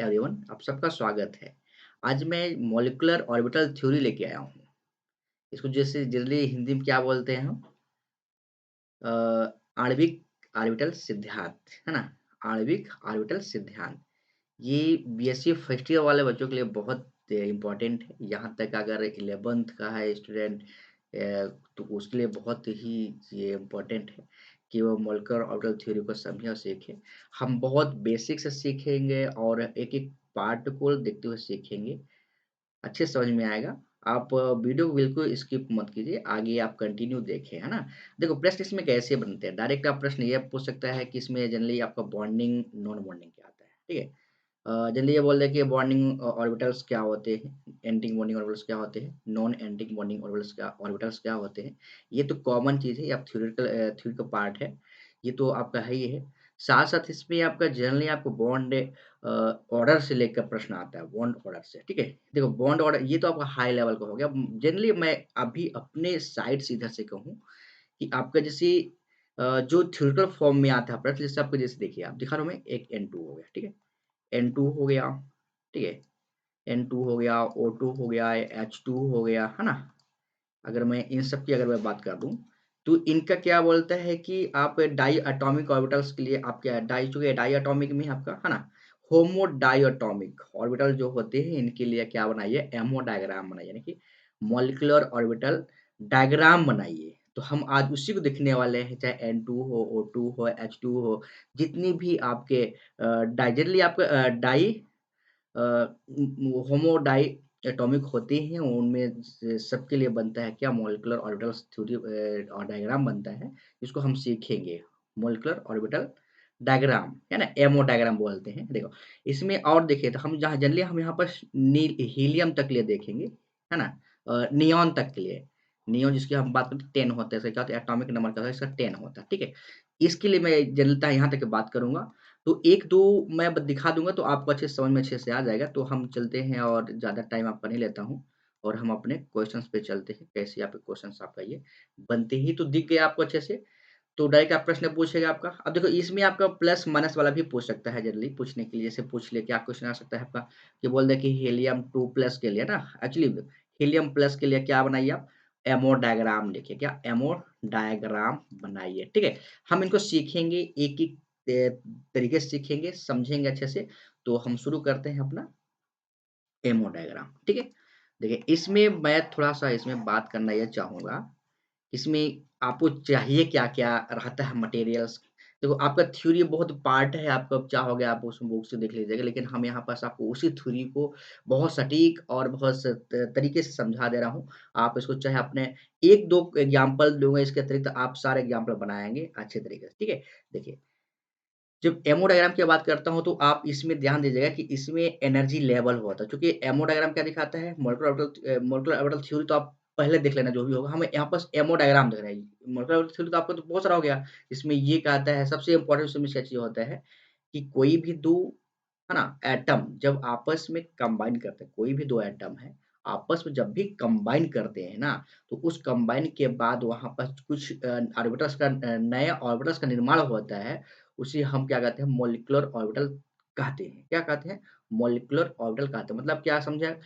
Everyone, आप सबका स्वागत है। आज मैं मॉलिक्यूलर ऑर्बिटल थ्योरी लेके आया हूँ। इसको जैसे जनरली हिंदी में क्या बोलते हैं हम? अ, आणविक ऑर्बिटल सिद्धांत, है ना? आणविक ऑर्बिटल सिद्धांत। ये बीएससी फर्स्ट ईयर वाले बच्चों के लिए बहुत इम्पोर्टेंट है। यहाँ तक अगर 11th का है स्टूडेंट तो उसके लिए बहुत ही ये इम्पोर्टेंट है कि वो मॉलिक्यूलर ऑर्बिटल थ्योरी को समझे और सीखे। हम बहुत बेसिक से सीखेंगे और एक-एक पार्ट को देखते हुए सीखेंगे। अच्छे से समझ में आएगा। आप वीडियो को बिल्कुल स्किप मत कीजिए, आगे आप कंटिन्यू देखें, है ना? देखो प्रश्न इसमें कैसे बनते हैं, डायरेक्ट आप प्रश्न ये पूछ सकता है कि इसमें जनरली आपका बॉन्डिंग, नॉन बॉन्डिंग क्या आता है, ठीक है? जनरली ये बोल रहे हैं कि बॉन्डिंग ऑर्बिटल्स क्या होते हैं, एंटी बॉन्डिंग ऑर्बिटल्स क्या होते हैं, नॉन एंटी बॉन्डिंग ऑर्बिटल्स क्या होते हैं। ये तो कॉमन चीज़ है, ये आप थ्योरी का पार्ट है, ये तो आपका है ही है। साथ-साथ इसमें आपका जनरली आपको बॉन्ड ऑर्डर से लेकर प्रश्न आता है, बॉन्ड ऑर्डर से, ठीक है? देखो बॉन्ड ऑर्डर ये तो आपका हाई लेवल का हो गया। जनरली मैं अभी अपने साइड से इधर से कहूँ कि आपका जैसे जो थ्योरेटिकल फॉर्म में आता है प्रश्न, जैसे आपको जैसे देखिए आप दिखा रहा हूँ मैं, एक N2 हो गया, ठीक है? N2 हो गया, ठीक है? N2 हो गया, O2 हो गया, H2 हो गया, है ना? अगर मैं इन सब की अगर मैं बात कर दूँ, तो इनका क्या बोलता है कि आप डाई एटॉमिक ऑर्बिटल्स के लिए आप क्या डाई चूँकि डाई एटॉमिक में आपका, है ना? होमो डाई एटॉमिक ऑर्बिटल जो होते हैं, इनके लिए क्या बनाइए? एमओ डायग्राम बनाइए, यानी कि मॉलिक्यूलर ऑर्बिटल डायग्राम बनाइए। तो हम आज उसी को देखने वाले हैं, चाहे N2 हो, O2 हो, H2 हो, जितनी भी आपके डाई जनरली आपका di uh, homo diatomic होते हैं, उनमें सबके लिए बनता है क्या मॉलिक्यूलर ऑर्बिटल्स थ्योरी और डायग्राम बनता है, जिसको हम सीखेंगे मॉलिक्यूलर ऑर्बिटल डायग्राम, है ना? एमओ डायग्राम बोलते हैं। देखो इसमें और देखिए तो हम जहाँ जनरली हम यहाँ पर हीलियम तक के लिए देखेंगे, है ना? नियॉन तक के लिए, नियॉन जिसकी हम बात करते हैं 10 होता है, इसका क्या होता है एटॉमिक नंबर क्या होता है, इसका 10 होता है, ठीक है? इसके लिए मैं जनरलता यहाँ तक बात करूंगा। तो 1-2 मैं ब दिखा दूँगा तो आपको अच्छे से समझ में अच्छे से आ जाएगा। तो हम चलते हैं और ज़्यादा टाइम आपका नहीं लेता हूँ और हम अपने क्वेश्चन्स पे चलते हैं। कैसे आपके क्वेश्चन्स आपका ये बनते ही तो दिख गया आपको अच्छे से। तो डायरेक्ट आप प्रश्न पूछेगा आपका। अब देखो इसमें आपका प्लस माइनस वाला भी पूछ सकता है जनरली पूछने के लिए। जैसे पूछ ले क्या क्वेश्चन आ सकता है आपका कि बोल दे कि हीलियम 2 प्लस के लिए ना एक्चुअली हीलियम प्लस के लिए क्या बनाइए आप? एमओ डायग्राम लिखिए। क्या? एमओ डायग्राम बनाइए, ठीक है? हम इनको सीखेंगे एक-एक तरीके से सीखेंगे, समझेंगे अच्छे से। तो हम शुरू करते हैं अपना एमओ डायग्राम, ठीक है? देखिए इसमें मैं थोड़ा-सा इसमें बात करना ये चाहूँगा, इसमें आपको चाहिए क्या-क्या रहता है मटेरियल्स। देखो आपका थ्योरी बहुत पार्ट है, आपको अब चाहोगे आप उस बुक से देख लीजिएगा, लेकिन हम यहाँ पास आपको उसी थ्योरी को बहुत सटीक और बहुत स त तरीके से समझा दे रहा हूँ। आप इसको चाहे अपने 1-2 एग्ज़ाम्पल दूँगा, इसके अतिरिक्त आप सारे एग्ज़ाम्पल बनाएँगे अच्छे तरीके से, ठीक है? देखिए जब एमो डायग्राम की बात करता हूँ, तो आप इसमें ध्यान दीजिएगा कि इसमें एनर्जी लेवल होता है, क्योंकि एमो डायग्राम क्या दिखाता है? मॉलिक्यूलर ऑर्बिटल थ्योरी तो आप पहले देख लेना जो भी होगा, हमें यहाँ पास एमो डायग्राम दिख रहा है। मॉलिक्यूलर ऑर्बिटल थ्योरी तो आपको तो बहुत सारा हो गया, इसमें ये कहता है सबसे इम्पोर्टेंट इसमें क्या चीज़ होता है कि कोई भी 2 है ना, एटम जब आपस में कंबाइन करते हैं, कोई भी 2 एटम है, आपस में जब भी कंबाइन करते हैं ना, तो उस कंबाइन के बाद वहाँ पर कुछ ऑर्बिटल्स का नए ऑर्बिटल्स का निर्माण होता है, उसे हम क्या कहते हैं मॉलिक्यूलर ऑर्बिटल कहते हैं। क्या कहते हैं? मॉलिक्यूलर ऑर्बिटल कहते हैं। मतलब क्या समझे?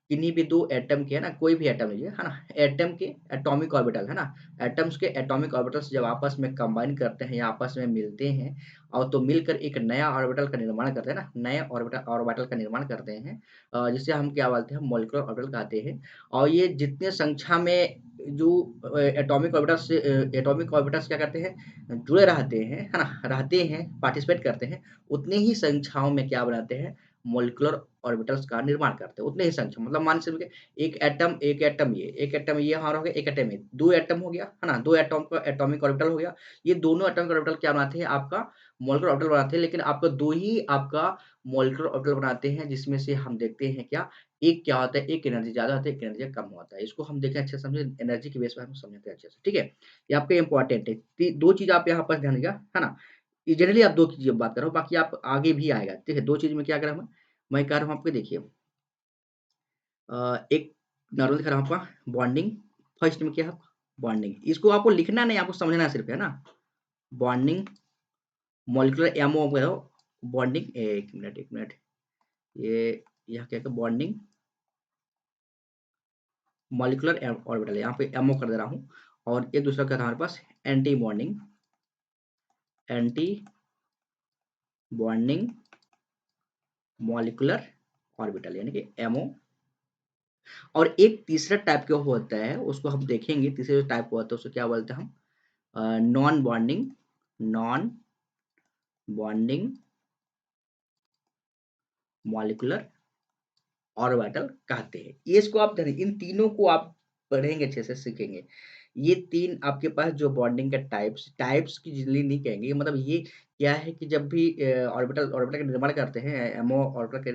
किन्हीं भी 2 एटम के है ना, कोई भी एटम लीजिए, है ना? एटम के एटॉमिक ऑर्बिटल, है ना? एटम्स के एटॉमिक ऑर्बिटल्स जब आपस में कंबाइन करते हैं या आपस में मिलते हैं और तो मिलकर एक नया ऑर्बिटल का निर्माण करते हैं ना, नए ऑर्बिटल ऑर्बिटल का निर्माण करते हैं जिसे हम क्या बोलते हैं मॉलिक्यूलर ऑर्बिटल कहते हैं। और ये जितने संख्या में जो एटॉमिक ऑर्बिटल्स क्या करते हैं? जुड़े रहते हैं, है ना? रहते हैं, पार्टिसिपेट करते हैं, उतने ही संख्याओं में क्या बनाते हैं? मॉलिक्यूलर ऑर्बिटल्स का निर्माण करते हैं, उतने ही संख्या मतलब मान के चलिए एक एटम ये हमारा हो गया, एक एटम ये, 2 एटम हो गया, है ना? 2 एटम का एटॉमिक ऑर्बिटल हो गया। ये दोनों एटॉमिक ऑर्बिटल क्या बनाते हैं? आपका मॉलिक्यूलर ऑर्बिटल बनाते हैं, लेकिन आपका 2 ही आपका मॉलिक्यूलर ऑर्बिटल बनाते हैं, जिसमें से हम देखते हैं क्या? एक क्या होता है, एक एनर्जी ज़्यादा होता है, एक एनर्जी कम होता है। इसको हम देखें अच्छे से समझें, एनर्जी के बेस पे हम समझते हैं अच्छे से, ठीक है? ये आपका इम्पोर्टेंट है। ती 2 चीज़ आप यहाँ पर ध्यान दीजिएगा, है ना? ये जनरली आप 2 की बात कर रहा हूँ, बाकी आप आगे भी आएगा, ठीक है? 2 चीज़ में क्या करा मैं कह रहा हूँ आपको देखिए एक नॉर्मल दिखा रहा हूँ आपका बॉन्डिंग, फर्स्ट में क्या है बॉन्डिंग, इसको आपको लिखना नहीं, आपको समझना सिर्फ है ना? Bonding, molecular MO bonding, 1 minute ये यहाँ क्या है बॉन्डिंग मॉलिक्यूलर ऑर्बिटल, यहाँ पे एमओ कर दे रहा हूँ। और एक दूसरा क्या था हमारे पास, anti bonding, anti bonding molecular orbital यानी कि एमओ। और एक तीसरा टाइप का होता है, उसको हम देखेंगे, तीसरे जो टाइप का होता है उसको क्या बोलते हैं हम, non bonding, non bonding molecular orbital कहते हैं। ये इसको आप इन तीनों को आप पढ़ेंगे, अच्छे से सीखेंगे। ये 3 आपके पास जो बॉन्डिंग के टाइप्स टाइप्स की जनरली नहीं कहेंगे, मतलब ये क्या है कि जब भी ऑर्बिटल ऑर्बिटल का निर्माण करते हैं, एमओ ऑर्बिटल के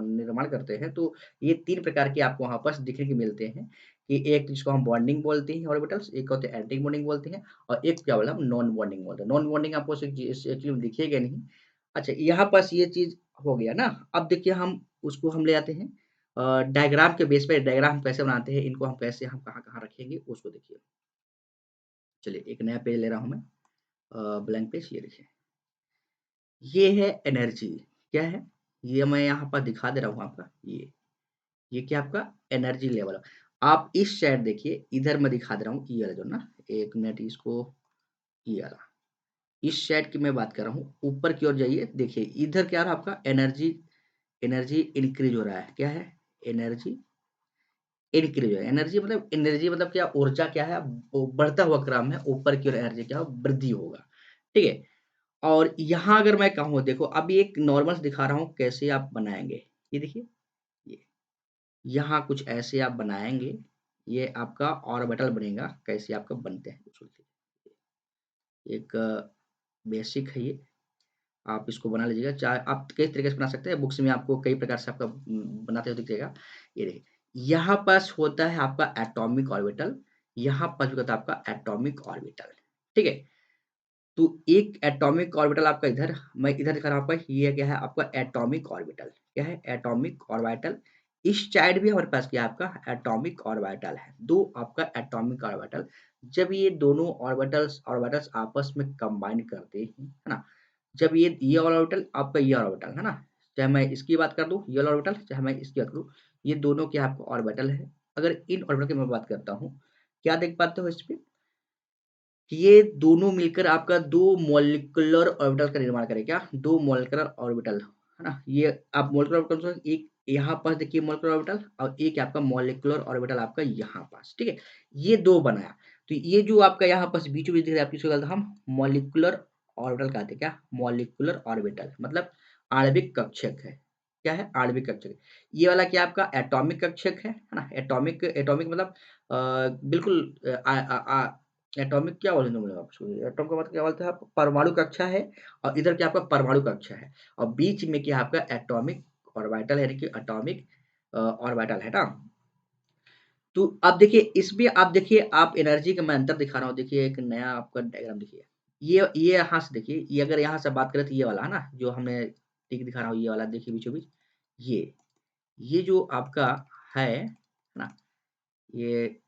निर्माण करते हैं, तो ये 3 प्रकार के आपको वहाँ पर देखने को मिलते हैं कि एक जिसको हम बॉन्डिंग बोलते हैं ऑर्बिटल्स, एक होते हैं एंटी बॉन्डिंग बोलते हैं, और एक क्या बोला हम नॉन बॉन्डिंग बोलते हैं। नॉन बॉन्डिंग आपको एक्चुअली दिखेगा नहीं। अच्छा, यहाँ पास ये चीज़ हो गया ना। अब देखिए हम उसको हम ले आते हैं डायग्राम के बेस पे, डायग्राम हम कैसे बनाते हैं, इनको हम कैसे हम कहाँ-कहाँ रखेंगे उसको देखिए। चलिए एक नया पेज ले रहा हूँ मैं, ब्लैंक पेज, ये देखिए। ये है एनर्जी, क्या है? ये मैं यहाँ पर दिखा दे रहा हूँ आपका ये क्या आपका एनर्जी लेवल। आप इस साइड देखिए, इधर मैं दिखा दे रहा हूँ ये वाला जो ना, 1 मिनट इसको, ये वाला। इस साइड की मैं बात कर रहा हूँ, ऊपर की ओर जाइए, देखिए इधर क्या रहा आपका एनर्जी, एनर्जी इंक्रीज़ हो रहा है, क्या है? एनर्जी इंक्रीज है। एनर्जी मतलब क्या, ऊर्जा क्या है, वो बढ़ता हुआ क्रम है, ऊपर की ओर एनर्जी क्या हो, वृद्धि होगा, ठीक है। और यहाँ अगर मैं कहूँ, देखो अभी एक नॉर्मल दिखा रहा हूँ कैसे आप बनाएंगे, ये देखिए, ये यहाँ कुछ ऐसे आप बनाएंगे, ये आपका ऑर्बिटल बनेगा, कैसे आपका बनते हैं उसको देखिए। एक बेसिक है ये, आप इसको बना लीजिएगा, चाहे आप कई तरीके से बना सकते हैं, बुक्स में आपको कई प्रकार से आपका बनाते हुए दिख जाएगा। ये देखिए, यहाँ पास होता है आपका एटॉमिक ऑर्बिटल, यहाँ पास होता है आपका एटॉमिक ऑर्बिटल, ठीक है। तो एक एटॉमिक ऑर्बिटल आपका इधर, मैं इधर दिखा रहा हूँ आपका, ये क्या है आपका एटॉमिक ऑर्बिटल, क्या है? Atomic orbital. इस साइड भी हमारे पास क्या है आपका एटॉमिक ऑर्बिटल है, 2 आपका एटॉमिक ऑर्बिटल। जब ये दोनों ऑर्बिटल्स ऑर्बिटल्स आपस में कंबाइन करते हैं, है ना? जब ये वाला ऑर्बिटल आपका ये ऑर्बिटल है ना, चाहे मैं इसकी बात कर दूं ये वाला ऑर्बिटल, चाहे मैं इसकी बात करूं, ये दोनों क्या आपका ऑर्बिटल है। अगर इन ऑर्बिटल की मैं बात करता हूं, क्या देख पाते हो इस पे कि ये दोनों मिलकर आपका 2 मॉलिक्यूलर ऑर्बिटल का निर्माण करें, क्या? 2 मॉलिक्यूलर ऑर्बिटल, है ना? ये आप मॉलिक्यूलर ऑर्बिटल, तो एक यहाँ पास देखिए मॉलिक्यूलर ऑर्बिटल, और एक आपका मॉलिक्यूलर ऑर्बिटल आपका यहाँ पास, ठीक है। ये 2 बनाया, तो ये जो आपका यहाँ पास बीचों बीच दिख रहा है, आपकी इसको कहते हैं हम मॉलिक्यूलर ऑर्बिटल कहते हैं, क्या? मॉलिक्यूलर ऑर्बिटल मतलब आणविक कक्षक है, क्या है? आणविक कक्षक। ये वाला क्या आपका एटॉमिक कक्षक है ना? एटॉमिक एटॉमिक मतलब बिल्कुल एटॉमिक क्या बोलेंगे मतलब आप उसको, एटॉम का मतलब क्या बोलते हैं आप, परमाणु कक्षा है, और इधर क्या आपका परमाणु कक्षा है, और बीच में क्या आपका एटॉमिक ऑर्बिटल है, यानी कि एटॉमिक ऑर्बिटल है ना। तो अब देखिए इसमें, आप देखिए आप एनर्जी का मैं अंतर दिखा रहा हूँ, देखिए एक नया आपका डायग्राम देखिए। ये यहाँ से देखिए, ये अगर यहाँ से बात करें तो ये वाला है ना, जो हमने टिक दिखा रहा हूँ, ये वाला देखिए बीचों बीच, ये जो आपका है ना, ये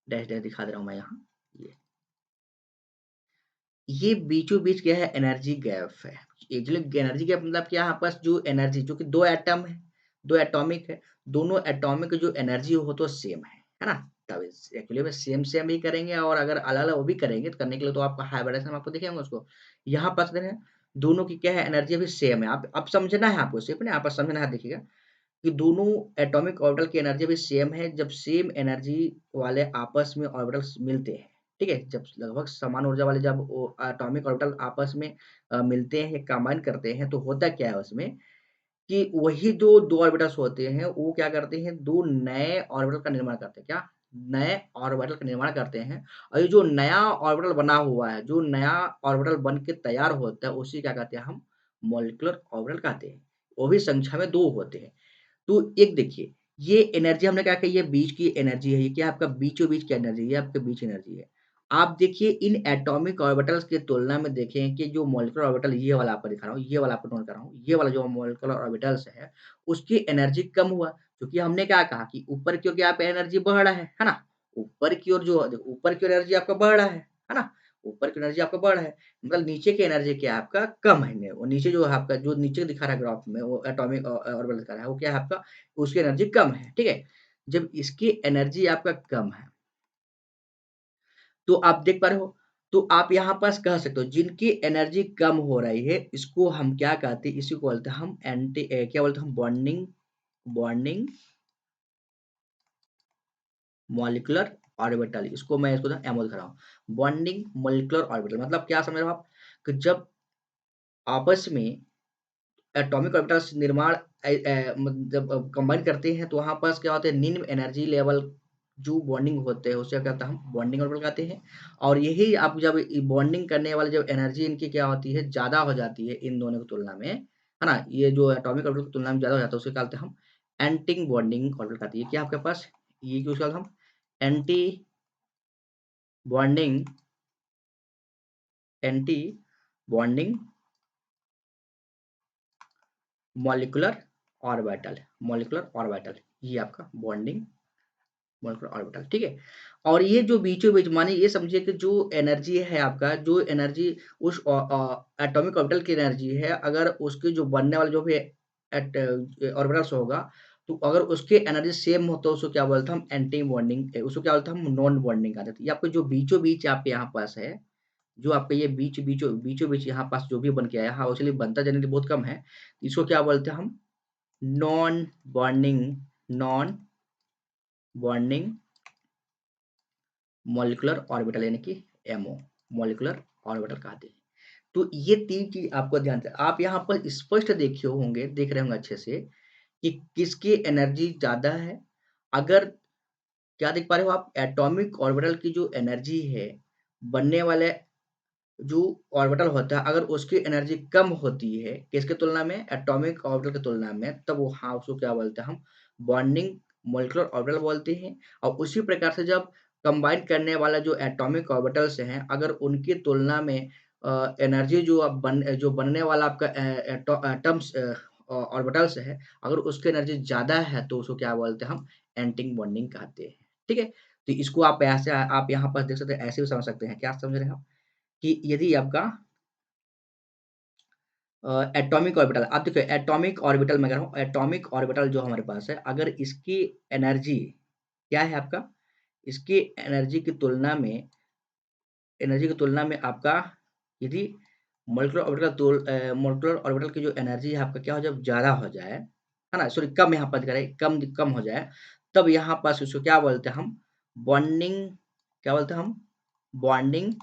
डैश डैश दिखा दे रहा हूँ मैं यहाँ, ये ये बीचों-बीच क्या है, एनर्जी गैप है। एक्चुअली एनर्जी गैप मतलब क्या है, यहाँ पास जो एनर्जी जो कि 2 एटम है, 2 एटॉमिक है, दोनों एटॉमिक की जो एनर्जी हो तो सेम है ना? तब एक्चुअली में सेम-सेम ही करेंगे, और अगर अलग-अलग वो भी करेंगे तो करने के लिए तो आपका हाइब्रिडेशन आपको दिखेगा उसको। यहाँ पास देखें, दोनों की क्या है एनर्जी अभी सेम है। आप अब समझना है आपको, सिर्फ ना यहाँ पर समझना है, देखिएगा कि दोनों एटॉमिक ऑर्बिटल की एनर्जी भी सेम है। जब सेम एनर्जी वाले आपस में ऑर्बिटल्स मिलते हैं, ठीक है? जब लगभग समान ऊर्जा वाले जब वो एटॉमिक ऑर्बिटल आपस में मिलते हैं, कंबाइन करते हैं, तो होता क्या है उसमें कि वही जो 2 ऑर्बिटल्स होते हैं, वो क्या करते हैं, 2 नए ऑर्बिटल का निर्माण करते हैं। क्या? नए ऑर्बिटल का निर्माण करते हैं, और ये जो नया ऑर्बिटल बना हुआ है, जो नया ऑर्बिटल बन के तैयार होता है, उसे क्या कहते हैं हम? मॉलिक्यूलर ऑर्बिटल कहते हैं। वो भी संख्या में 2 होते हैं। तो एक देखिए, ये एनर्जी हमने क्या कही, ये बीच की एनर्जी है, ये क्या आपका बीचों-बीच की एनर्जी है, ये आपके बीच एनर्जी है। आप देखिए इन एटॉमिक ऑर्बिटल्स की तुलना में देखें कि जो मॉलिक्यूलर ऑर्बिटल ये वाला आपको दिखा रहा हूँ, ये वाला आपको नोट कर रहा हूँ, ये वाला जो मॉलिक्यूलर ऑर्बिटल्स है, उसकी एनर्जी कम हुआ, क्योंकि हमने क्या कहा कि ऊपर की ओर क्या आप एनर्जी बढ़ रहा है ना? ऊपर की ओर जो देखो ऊपर की ओर एनर्जी आपका बढ़ रहा है ना? ऊपर की एनर्जी आपका बढ़ है, मतलब नीचे की एनर्जी क्या है आपका कम है। वो नीचे जो है आपका, जो नीचे दिखा रहा है ग्राफ में, वो एटॉमिक ऑर्बिटल दिखा रहा है, वो क्या है आपका, उसकी एनर्जी कम है, ठीक है। जब इसकी एनर्जी आपका कम है, तो आप देख पा रहे हो, तो आप यहाँ पास कह सकते हो जिनकी एनर्जी कम हो रही है, इसको हम क्या कहते हैं, इसी को बोलते हैं हम क्या बोलते हैं हम, बॉन्डिंग बॉन्डिंग मॉलिक्यूलर ऑर्बिटल। इसको मैं इसको एमओ दिखा रहा हूँ, बॉन्डिंग मॉलिक्यूलर ऑर्बिटल। मतलब क्या समझ रहे हो आप, कि जब आपस में एटॉमिक ऑर्बिटल्स निर्माण जब कंबाइन करते हैं, तो वहाँ पास क्या होता है, निम्न एनर्जी लेवल जो बॉन्डिंग होते हैं उसे क्या कहते हैं हम, बॉन्डिंग ऑर्बिटल कहते हैं। और यही आप जब बॉन्डिंग करने वाले जब एनर्जी इनकी क्या होती है, ज़्यादा हो जाती है इन दोनों की तुलना में, है ना, ये जो एटॉमिक ऑर्बिटल की तुलना में ज़्यादा हो जाता है, उसे क्या कहते हैं हम, एंटी बॉन्डिंग ऑर्बिटल कहते हैं। क्या आपके पास ये क्यों कहते हैं हम, anti bonding anti bonding molecular orbital, molecular orbital, ये आपका बॉन्डिंग मॉलिक्यूलर ऑर्बिटल, ठीक है। और ये जो बीचों बीच, माने ये समझिए कि जो एनर्जी है आपका, जो एनर्जी उस एटॉमिक ऑर्बिटल की एनर्जी है, अगर उसकी जो बनने वाला जो भी एट ऑर्बिटल्स होगा, तो अगर उसकी एनर्जी सेम हो, तो उसको क्या बोलते हैं हम, एंटी बॉन्डिंग, उसको क्या बोलते हैं हम, नॉन बॉन्डिंग कहते हैं। ये आपको जो बीचों बीच आप यहाँ पास है, जो आपका ये बीचों बीच यहाँ पास जो भी बन के आया, हाँ उसके लिए बनता जनरली बहुत कम है, इसको क्या बोलते हैं हम, non bonding, non bonding molecular orbital, यानी कि एमओ, मॉलिक्यूलर ऑर्बिटल कहते हैं। तो ये 3 चीज़ आपको ध्यान से, आप यहाँ पर स्पष्ट देख रहे होंगे अच्छे से, कि किसकी एनर्जी ज़्यादा है। अगर क्या देख पा रहे हो आप, एटॉमिक ऑर्बिटल की जो एनर्जी है, बनने वाले जो ऑर्बिटल होता है, अगर उसकी एनर्जी कम होती है किसके तुलना में, एटॉमिक ऑर्बिटल की तुलना में, तब वो हाँ उसको क्या बोलते हैं हम, बॉन्डिंग मॉलिक्यूलर ऑर्बिटल बोलते हैं। और उसी प्रकार से जब कंबाइन करने वाला जो एटॉमिक ऑर्बिटल्स हैं, अगर उनकी तुलना में एनर्जी जो बनने वाला आपका एटम्स ऑर्बिटल्स है, अगर उसकी एनर्जी ज़्यादा है, तो उसको क्या बोलते हैं हम, एंटी बॉन्डिंग कहते हैं, ठीक है। तो इसको आप ऐसे आप यहाँ पर देख सकते हैं, ऐसे भी समझ सकते हैं। क्या समझ रहे हैं आप, कि यदि आपका एटॉमिक ऑर्बिटल, आप देखिए एटॉमिक ऑर्बिटल मैं कह रहा हूँ, एटॉमिक ऑर्बिटल जो हमारे पास है, अगर इसकी एनर्जी क्या है आपका, इसकी एनर्जी की तुलना में आपका, यदि मॉलिक्यूलर ऑर्बिटल की जो एनर्जी है आपका क्या हो जाए, ज़्यादा हो जाए, है ना, सॉरी कम यहाँ पर दिखा रहा है, कम हो जाए, तब यहाँ पास उसको क्या बोलते हैं हम, बॉन्डिंग, क्या बोलते हैं हम, बॉन्डिंग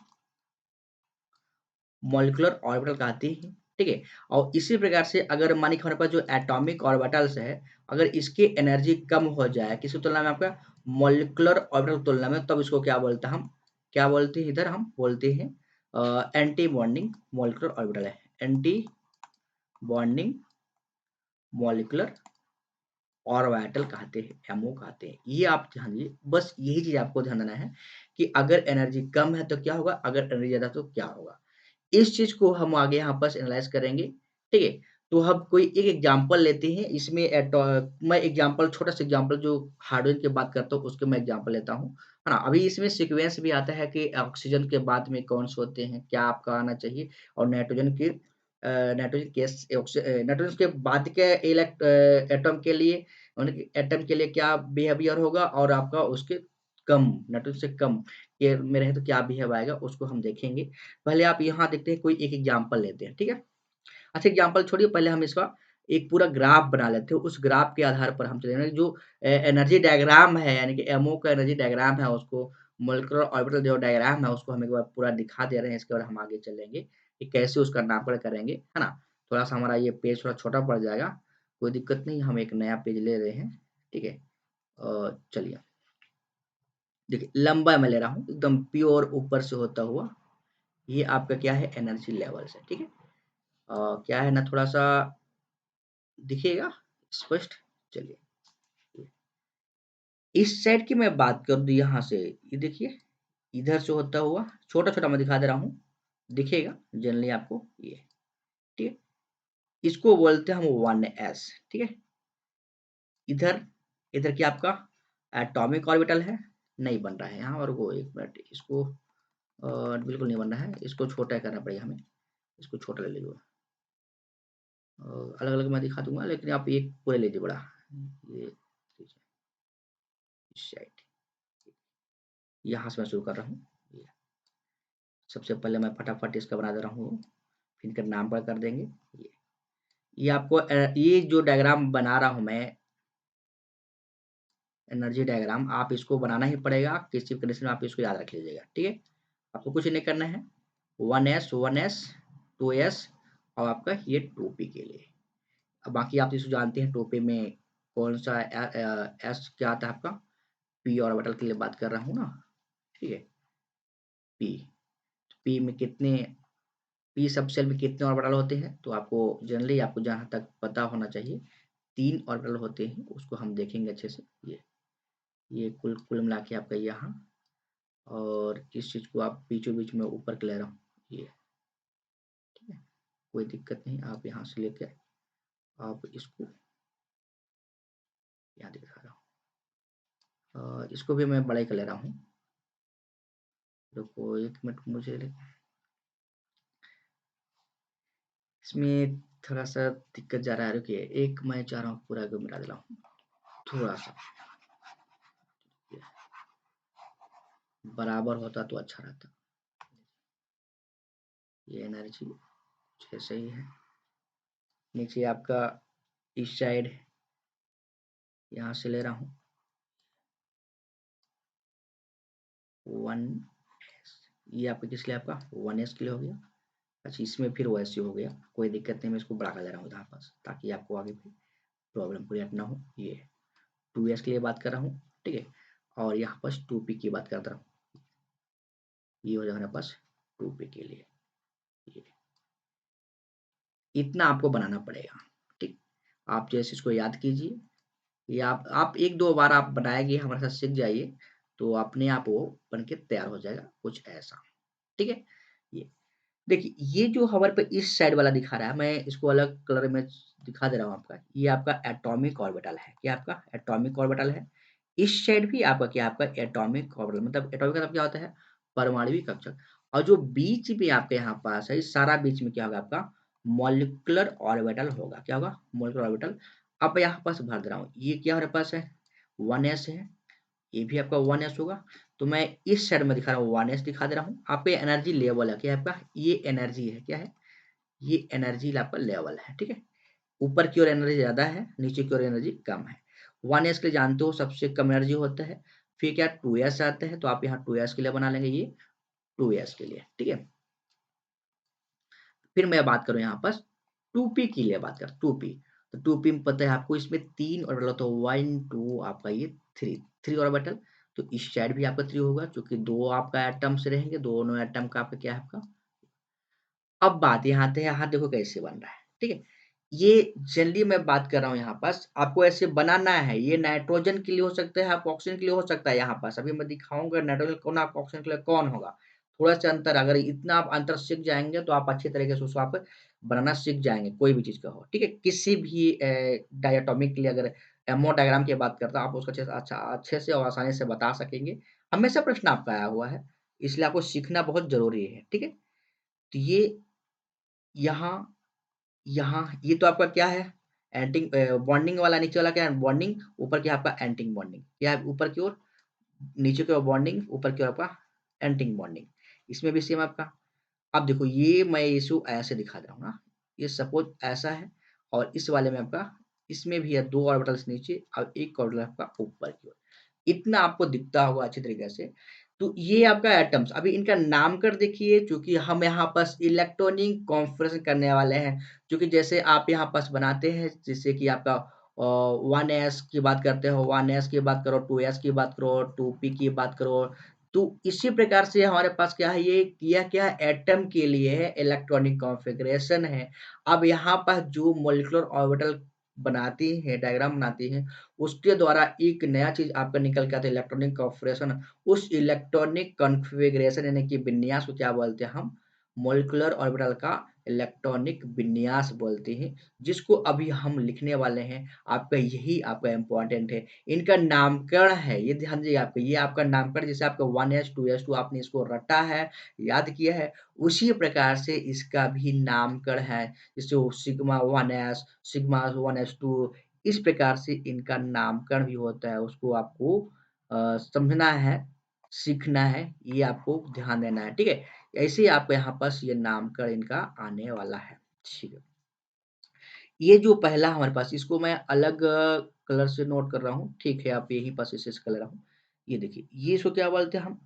मॉलिक्यूलर ऑर्बिटल कहते हैं, ठीक है। और इसी प्रकार से अगर मानिए हमारे पास जो एटॉमिक ऑर्बिटल्स है, अगर इसकी एनर्जी कम हो जाए किसकी तुलना में, आपका मॉलिक्यूलर ऑर्बिटल की तुलना में, तब इसको क्या बोलते हैं हम, क्या बोलते हैं, इधर हम बोलते हैं एंटी बॉन्डिंग मॉलिक्यूलर ऑर्बिटल है, एंटी बॉन्डिंग मॉलिक्यूलर ऑर्बिटल कहते हैं, एमओ कहते हैं। ये आप ध्यान दीजिए, बस यही चीज आपको ध्यान देना है, कि अगर एनर्जी कम है तो क्या होगा, अगर एनर्जी ज्यादा तो क्या होगा। इस चीज़ को हम आगे यहाँ पर एनालाइज़ करेंगे, ठीक है? तो हम कोई एक एग्ज़ाम्पल लेते हैं, इसमें मैं एग्ज़ाम्पल छोटा सा एग्ज़ाम्पल जो हार्डवेयर की बात करता हूँ, उसके मैं एग्ज़ाम्पल लेता हूँ, है ना? अभी इसमें सीक्वेंस भी आता है कि ऑक्सीजन के बाद में कौन से होते हैं, क्या आपका आना चाहिए, और नाइट्रोजन नाइट्रोजन के बाद के एटम के लिए, क्या बिहेवियर होगा, और आपका उसके कम, नाइट्रोजन से कम के में रहे तो क्या बिहेव आएगा, उसको हम देखेंगे। पहले आप यहाँ देखते हैं, कोई एक एग्जाम्पल लेते हैं, ठीक है? अच्छा एग्जाम्पल छोड़िए, पहले हम इसका एक पूरा ग्राफ बना लेते हैं, उस ग्राफ के आधार पर हम चलेंगे, जो एनर्जी डायग्राम है, यानी कि एमओ का एनर्जी डायग्राम है, उसको मॉलिक्यूलर ऑर्बिटल जो डायग्राम है, उसको हम एक बार पूरा दिखा दे रहे हैं, इसके बाद हम आगे चलेंगे कि कैसे उसका नामकरण करेंगे, है ना? थोड़ा-सा हमारा ये पेज थोड़ा छोटा पड़ जाएगा, कोई दिक्कत नहीं, हम एक नया पेज ले रहे हैं, ठीक है? चलिए, देखिए लंबा मैं ले रहा हूँ, एकदम प्योर ऊपर से होता हुआ, ये आपका क्या है, एनर्जी लेवल्स है, ठीक है? क्या है ना, थोड़ा-सा दिखेगा स्पष्ट? चलिए, इस साइड की मैं बात कर दूँ यहाँ से, ये देखिए, इधर से होता हुआ, छोटा-छोटा मैं दिखा दे रहा हूँ, दिखेगा जनरली आपको ये, ठीक है? इसको बोलते हैं हम 1s, ठीक है? इधर इधर क्या आपका एटॉमिक ऑर्बिटल है, नहीं बन रहा है यहाँ, और वो 1 मिनट इसको और बिल्कुल नहीं बनना है, इसको छोटा करना पड़ेगा हमें, इसको छोटा ले लीजिए। अलग-अलग मैं दिखा दूँगा, लेकिन आप एक पूरे ले लीजिए बड़ा, ये इस साइड, यहाँ से मैं शुरू कर रहा हूँ। ये सबसे पहले मैं फटाफट इसका बना दे रहा हूँ, फिर इनका नाम पर कर देंगे। ये आपको ये जो डायग्राम बना रहा हूँ मैं, एनर्जी डायग्राम, आप इसको बनाना ही पड़ेगा, किसी भी कंडीशन में आप इसको याद रख लीजिएगा, ठीक है? आपको कुछ नहीं करना है, 1s, 2s और आपका ये टोपी के लिए। अब बाकी आप इसको जानते हैं, टोपी में कौन-सा एस क्या आता है आपका? पी ऑर्बिटल के लिए बात कर रहा हूँ ना, ठीक है? पी, पी में कितने, पी सबशेल में कितने ऑर्बिटल होते हैं? तो आपको जनरली आपको जहाँ तक पता होना चाहिए, 3 ऑर्बिटल होते हैं, उसको हम देखेंगे अच्छे से। ये कुल कुल मिला के आपका यहाँ, और इस चीज़ को आप बीचों-बीच में ऊपर के ले रहा हूँ, ये, ठीक है? कोई दिक्कत नहीं, आप यहाँ से लेके आप इसको यहाँ दिखा रहा हूँ। इसको भी मैं बड़ा ही कर ले रहा हूँ। रुको 1 मिनट मुझे, इसमें थोड़ा-सा दिक्कत जा रहा है, रुकिए। एक मैं चाह रहा हूँ पूरा को मिला दे रहा हूँ, थोड़ा-सा। बराबर होता तो अच्छा रहता। ये एनर्जी कुछ ऐसे ही है। नीचे आपका इस साइड यहाँ से ले रहा हूँ 1s, ये आपका किस लिए, आपका 1s के लिए हो गया। अच्छा, इसमें फिर वैसे हो गया, कोई दिक्कत नहीं, मैं इसको बढ़ा कर दे रहा हूँ यहाँ पास, ताकि आपको आगे भी प्रॉब्लम क्रिएट ना हो। ये 2s के लिए बात कर रहा हूँ, ठीक है? और यहाँ पास 2p की बात कर रहा हूँ, ये हो जाएगा हमारे पास 2p के लिए। ये इतना आपको बनाना पड़ेगा, ठीक? आप जैसे इसको याद कीजिए, ये आप 1-2 बार आप बनाएँगे, हमारे साथ सीख जाइए, तो अपने आप वो बन के तैयार हो जाएगा, कुछ ऐसा, ठीक है? ये देखिए, ये जो हमारे पे इस साइड वाला दिखा रहा है, मैं इसको अलग कलर में दिखा दे रहा हूँ आपका, ये आपका एटॉमिक ऑर्बिटल है। क्या आपका एटॉमिक ऑर्बिटल है? इस साइड भी आपका क्या, आपका एटॉमिक ऑर्बिटल, मतलब एटॉमिक का मतलब क्या होता है? परमाणविक कक्षक। और जो बीच में आपके यहाँ पास है, इस सारा बीच में क्या होगा आपका? मॉलिक्यूलर ऑर्बिटल होगा। क्या होगा? Molecular orbital. अब यहाँ पास भर दे रहा हूँ, ये क्या हमारे पास है? 1s है, ये भी आपका 1s होगा। तो मैं इस साइड में दिखा रहा हूँ 1s दिखा दे रहा हूँ। आपका एनर्जी लेवल है, क्या है आपका? ये एनर्जी है, क्या है? ये एनर्जी आपका लेवल है, ठीक है? ऊपर की ओर एनर्जी ज़्यादा है, नीचे की ओर एनर्जी कम है। 1s के लिए जानते हो सबसे कम एनर्जी होता है। फिर क्या 2s आता है, तो आप यहाँ 2s के लिए बना लेंगे, ये 2s के लिए, ठीक है? फिर मैं बात करूँ यहाँ पास 2p के लिए बात करें, 2p। तो 2p में पता है आपको, इसमें 3 ऑर्बिटल होता है, 1, 2 आपका ये 3 ऑर्बिटल। तो इस साइड भी आपका 3 होगा, क्योंकि 2 आपका एटम्स रहेंगे, दोनों एटम का आपका क्या है आपका। अब बात यहाँ आते हैं, यहाँ देखो कैसे बन रहा है, ठीक है? ये जनरली मैं बात कर रहा हूँ यहाँ पास, आपको ऐसे बनाना है। ये नाइट्रोजन के लिए हो सकता है, आपको ऑक्सीजन के लिए हो सकता है यहाँ पास। अभी मैं दिखाऊँगा नाइट्रोजन कौन, आपको ऑक्सीजन के लिए कौन होगा। थोड़ा-सा अंतर, अगर इतना आप अंतर सीख जाएँगे, तो आप अच्छी तरीके से उसको आप बनाना सीख जाएँगे, कोई भी चीज़ का हो, ठीक है? किसी भी डायटोमिक के लिए अगर एमो डायग्राम की बात करता हूँ, आप उसको अच्छे से और आसानी से बता सकेंगे। हमेशा प्रश्न आपका आया हुआ है, इसलिए आपको सीखना बहुत ज़रूरी है, ठीक है? तो ये यहाँ, यहाँ ये तो आपका क्या है? एंटिंग बॉन्डिंग वाला, नीचे वाला क्या है? बॉन्डिंग, ऊपर क्या है आपका? एंटिंग बॉन्डिंग। क्या है ऊपर की ओर? नीचे की ओर बॉन्डिंग, ऊपर की ओर आपका एंटिंग बॉन्डिंग। इसमें भी सेम आपका। अब देखो, ये मैं इशू ऐसे दिखा रहा हूँ ना, ये सपोज़ ऐसा है, और इस वाले में आपका, इसमें भी है 2 ऑर्बिटल्स नीचे और 1 ऑर्बिटल आपका ऊपर की ओर। इतना आपको दिखता होगा अच्छी तरीके से। तो ये आपका एटम्स, अभी इनका नामकरण देखिए, चूँकि हम यहाँ पास इलेक्ट्रॉनिक कॉन्फ़िगरेशन करने वाले हैं, क्योंकि जैसे आप यहाँ पास बनाते हैं, जैसे कि आपका 1s की बात करते हो, 1s की बात करो, 2s की बात करो, 2p की बात करो, तो इसी प्रकार से हमारे पास क्या है, ये किया क्या है, एटम के लिए है, इलेक्ट्रॉनिक कॉन्फ़िगरेशन है। अब यहाँ पास जो मॉलिक्यूलर ऑर्बिटल बनाती हैं, डायग्राम बनाती हैं, उसके द्वारा एक नया चीज़ आपका निकल के आता है, इलेक्ट्रॉनिक कॉन्फ़िगरेशन। उस इलेक्ट्रॉनिक कॉन्फ़िगरेशन यानी कि विन्यास को क्या बोलते हैं हम? मॉलिक्यूलर ऑर्बिटल का इलेक्ट्रॉनिक विन्यास बोलते हैं, जिसको अभी हम लिखने वाले हैं। आपका यही आपका इम्पोर्टेंट है। इनका नामकरण है, ये ध्यान दीजिए आपका, ये आपका नामकरण जैसे आपका 1s, 2s, 2 आपने इसको रटा है, याद किया है, उसी प्रकार से इसका भी नामकरण है। जैसे वो सिग्मा 1s, सिग्मा 1s2 इस प्रकार से इनका नामकरण भी होता है, उसको आपको समझना है, सीखना है, ये आपको ध्यान देना है, ठीक है? ऐसे ही आपको यहाँ पास ये नामकरण इनका आने वाला है, ठीक है। ये जो पहला हमारे पास इसको मैं अलग कलर से नोट कर रहा हूँ, ठीक है? आप यही पास इसे कलर रहा हूँ। ये देखिए, ये इसको क्या बोलते हैं हम?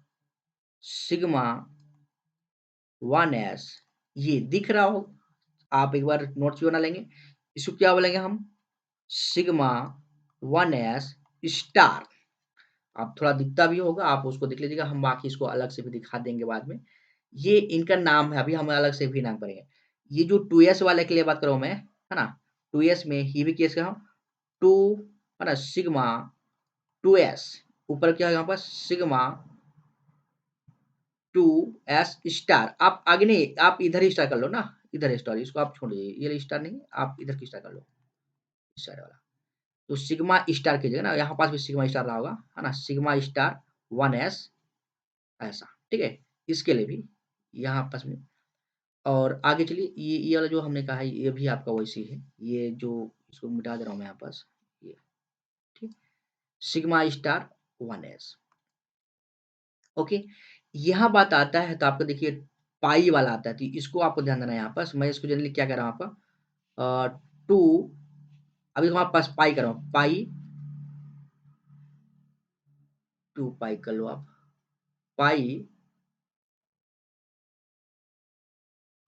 सिग्मा 1s ये दिख रहा हो, आप एक बार नोट्स भी बना लेंगे। इसको क्या बोलेंगे हम? Sigma 1s star. आप थोड़ा दिखता भी होगा, आप उसको देख लीजिएगा, हम बाकी इसको अलग से भी दिखा देंगे बाद में। ये इनका नाम है, अभी हम अलग से भी नाम करेंगे। ये जो 2s वाले के लिए बात कर रहा हूँ मैं, है ना? 2s में ये भी केस का हम 2 है ना? सिग्मा 2s ऊपर क्या है यहाँ पर? Sigma 2s star. आप आगे नहीं, आप इधर ही स्टार कर लो ना, इधर स्टार, इसको आप छोड़ दीजिए, ये स्टार नहीं, आप इधर की स्टार कर लो, इस साइड वाला। तो सिग्मा स्टार कीजिएगा ना, यहाँ पास भी सिग्मा स्टार रहा होगा, है ना? सिग्मा स्टार 1s ऐसा, ठीक है? इसके लिए भी यहाँ पास में और आगे चलिए, ये वाला जो हमने कहा है, ये भी आपका वैसे ही है। ये जो इसको मिटा दे रहा हूँ मैं यहाँ पास, ये ठीक, सिग्मा स्टार 1s ओके। यहाँ बात आता है तो आपको देखिए पाई वाला आता है, तो इसको आपको ध्यान देना है यहाँ पास। मैं इसको जनरली क्या कर रहा हूँ आपका 2 अभी हमारे पास पाई कर रहा हूँ, पाई 2 पाई कर लो आप, पाई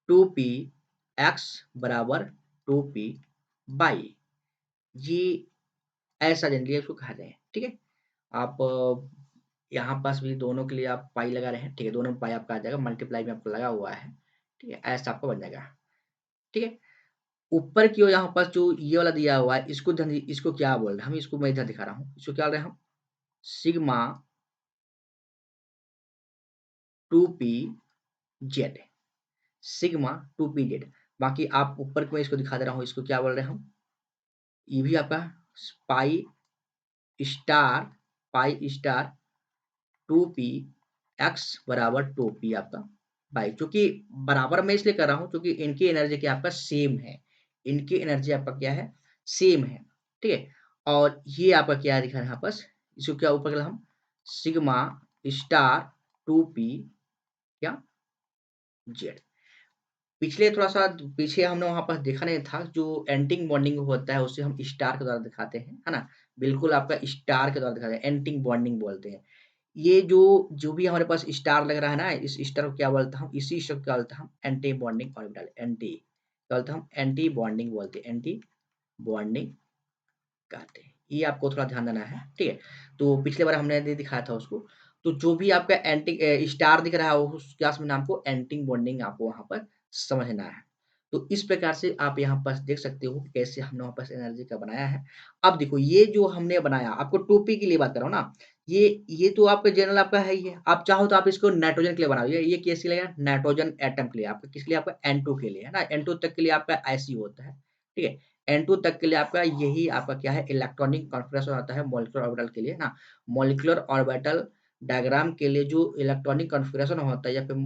2p x बराबर 2p बाई, ये ऐसा जनरली इसको कहते हैं, ठीक है? आप यहाँ पास भी दोनों के लिए आप पाई लगा रहे हैं, ठीक है? दोनों में पाई आपका आ जाएगा, मल्टीप्लाई में आपको लगा हुआ है, ठीक है? ऐसा आपका बन जाएगा, ठीक है? ऊपर की ओर यहाँ पास जो ये वाला दिया हुआ है, इसको ध्यान दीजिए, इसको क्या बोल रहे हैं हम, इसको मैं इधर दिखा रहा हूँ, इसको क्या बोल रहे हैं हम? Sigma 2p Z, sigma 2p Z. बाकी आप ऊपर को मैं इसको दिखा दे रहा हूँ, इसको क्या बोल रहे हैं हम? ये भी आपका pi star, pi star 2p x बराबर 2p आपका बाई, चूंकि बराबर मैं इसलिए कर रहा हूँ क्योंकि इनकी एनर्जी क्या आपका सेम है, इनकी एनर्जी आपका क्या है? सेम है, ठीक है? और ये आपका क्या दिखा रहा है यहाँ पास, इसको क्या ऊपर कर हम सिग्मा स्टार 2p क्या जेड। पिछले थोड़ा-सा पीछे हमने वहाँ पर देखा नहीं था, जो एंटिंग बॉन्डिंग होता है, उसे हम स्टार के द्वारा दिखाते हैं, है ना? बिल्कुल आपका स्टार के द्वारा दिखाते हैं, एंटिंग बॉन्डिंग बोलते हैं। ये जो भी हमारे पास स्टार लग रहा है ना, इस स्टार को क्या बोलते हैं हम? इसी स्टार को क्या बोलते हैं हम? एंटी बॉन्डिंग ऑर्बिटल, एंटी क्या बोलते हैं हम? एंटी बॉन्डिंग बोलते हैं, एंटी बॉन्डिंग कहते हैं। ये आपको थोड़ा ध्यान देना है, ठीक है? तो पिछले बार हमने ये दिखाया था उसको, तो जो भी आपका एंटी स्टार दिख रहा है, उस क्लास में आपको एंटी बॉन्डिंग आपको वहाँ पर समझना है। तो इस प्रकार से आप यहाँ पास देख सकते हो कैसे हमने वहाँ पास एनर्जी का बनाया है। अब देखो ये जो हमने बनाया, आपको 2p के लिए बात कर रहा हूँ ना, ये तो आपका जनरल आपका है ही है। आप चाहो तो आप इसको नाइट्रोजन के लिए बनाओ, ये किसके लिए है? नाइट्रोजन एटम के लिए, आपका किसके लिए? आपका N2 के लिए, है ना? N2 तक के लिए आपका ऐसे ही होता है, ठीक है? N2 तक के लिए आपका यही आपका क्या है? इलेक्ट्रॉनिक कॉन्फ़िगरेशन होता है मॉलिक्यूलर ऑर्बिटल के लिए, है ना? मॉलिक्यूलर ऑर्बिटल डायग्राम के लिए जो इलेक्ट्रॉनिक कॉन्फ़िगरेशन होता है या फिर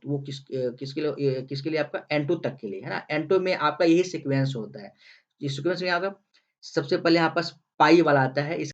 वो किसके लिए आपका N2 तक के लिए, है ना? N2 में आपका यही सीक्वेंस होता है। इस सीक्वेंस में आपका सबसे पहले यहाँ पास पाई वाला आता है, इस